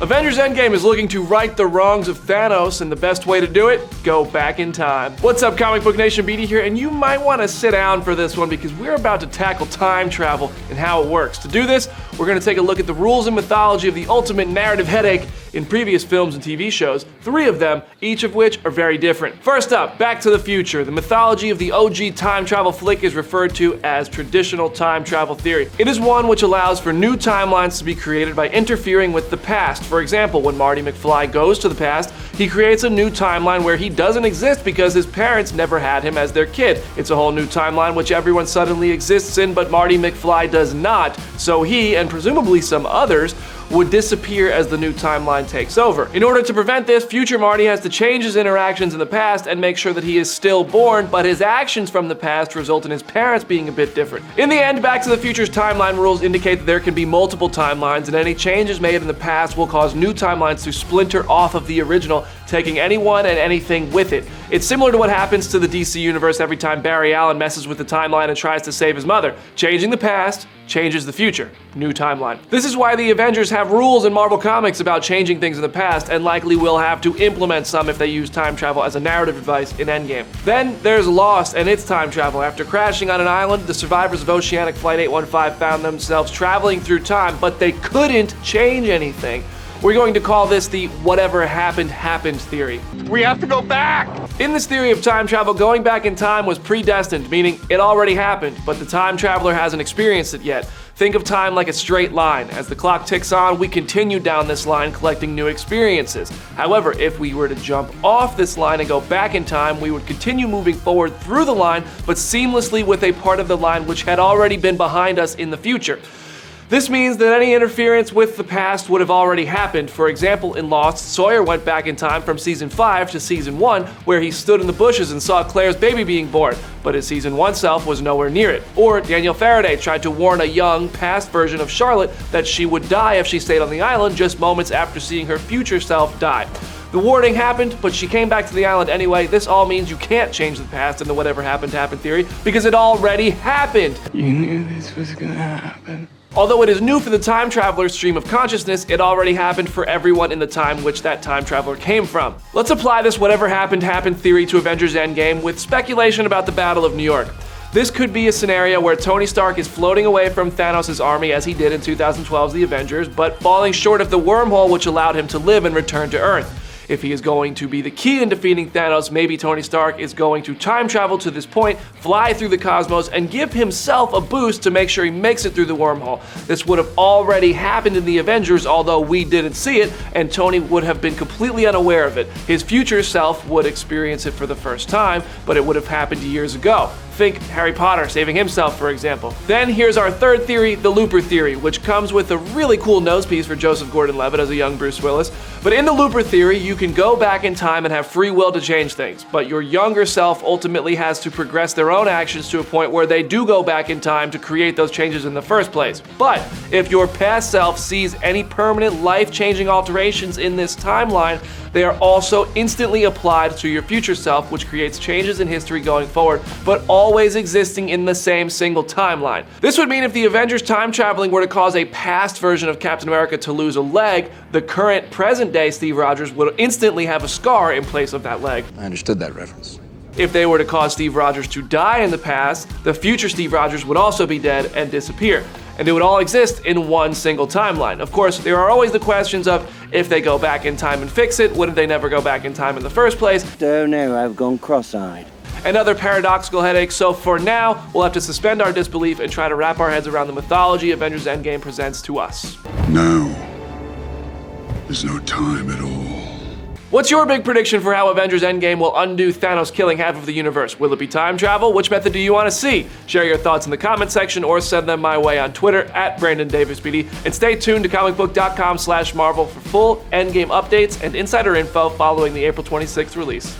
Avengers Endgame is looking to right the wrongs of Thanos, and the best way to do it? Go back in time. What's up, Comic Book Nation? BD here, and you might want to sit down for this one because we're about to tackle time travel and how it works. To do this, we're going to take a look at the rules and mythology of the ultimate narrative headache in previous films and TV shows, 3 of them, each of which are very different. First up, Back to the Future. The mythology of the OG time travel flick is referred to as traditional time travel theory. It is one which allows for new timelines to be created by interfering with the past. For example, when Marty McFly goes to the past, he creates a new timeline where he doesn't exist because his parents never had him as their kid. It's a whole new timeline which everyone suddenly exists in, but Marty McFly does not, so he, and presumably some others, would disappear as the new timeline takes over. In order to prevent this, future Marty has to change his interactions in the past and make sure that he is still born, but his actions from the past result in his parents being a bit different. In the end, Back to the Future's timeline rules indicate that there can be multiple timelines, and any changes made in the past will cause new timelines to splinter off of the original, taking anyone and anything with it. It's similar to what happens to the DC universe every time Barry Allen messes with the timeline and tries to save his mother. Changing the past changes the future. New timeline. This is why the Avengers have rules in Marvel Comics about changing things in the past, and likely will have to implement some if they use time travel as a narrative device in Endgame. Then there's Lost and its time travel. After crashing on an island, the survivors of Oceanic Flight 815 found themselves traveling through time, but they couldn't change anything. We're going to call this the whatever happened happened theory. We have to go back! In this theory of time travel, going back in time was predestined, meaning it already happened, but the time traveler hasn't experienced it yet. Think of time like a straight line. As the clock ticks on, we continue down this line collecting new experiences. However, if we were to jump off this line and go back in time, we would continue moving forward through the line, but seamlessly with a part of the line which had already been behind us in the future. This means that any interference with the past would have already happened. For example, in Lost, Sawyer went back in time from season 5 to season 1, where he stood in the bushes and saw Claire's baby being born, but his season 1 self was nowhere near it. Or Daniel Faraday tried to warn a young, past version of Charlotte that she would die if she stayed on the island just moments after seeing her future self die. The warning happened, but she came back to the island anyway. This all means you can't change the past in the whatever happened happened theory because it already happened. You knew this was gonna happen. Although it is new for the time traveler's stream of consciousness, it already happened for everyone in the time which that time traveler came from. Let's apply this whatever happened happened theory to Avengers Endgame with speculation about the Battle of New York. This could be a scenario where Tony Stark is floating away from Thanos' army as he did in 2012's The Avengers, but falling short of the wormhole which allowed him to live and return to Earth. If he is going to be the key in defeating Thanos, maybe Tony Stark is going to time travel to this point, fly through the cosmos, and give himself a boost to make sure he makes it through the wormhole. This would have already happened in the Avengers, although we didn't see it, and Tony would have been completely unaware of it. His future self would experience it for the first time, but it would have happened years ago. Think Harry Potter saving himself, for example. Then here's our third theory, the Looper theory, which comes with a really cool nose piece for Joseph Gordon-Levitt as a young Bruce Willis. But in the Looper theory, you can go back in time and have free will to change things, but your younger self ultimately has to progress their own actions to a point where they do go back in time to create those changes in the first place. But if your past self sees any permanent life-changing alterations in this timeline, they are also instantly applied to your future self, which creates changes in history going forward, but always existing in the same single timeline. This would mean if the Avengers time traveling were to cause a past version of Captain America to lose a leg, the current present-day Steve Rogers would instantly have a scar in place of that leg. I understood that reference. If they were to cause Steve Rogers to die in the past, the future Steve Rogers would also be dead and disappear. And it would all exist in one single timeline. Of course, there are always the questions of if they go back in time and fix it, wouldn't they never go back in time in the first place? Don't know, I've gone cross-eyed. And other paradoxical headaches, so for now, we'll have to suspend our disbelief and try to wrap our heads around the mythology Avengers Endgame presents to us. Now, there's no time at all. What's your big prediction for how Avengers Endgame will undo Thanos killing half of the universe? Will it be time travel? Which method do you want to see? Share your thoughts in the comment section or send them my way on Twitter at BrandonDavisBD. And stay tuned to Comicbook.com/Marvel for full Endgame updates and insider info following the April 26th release.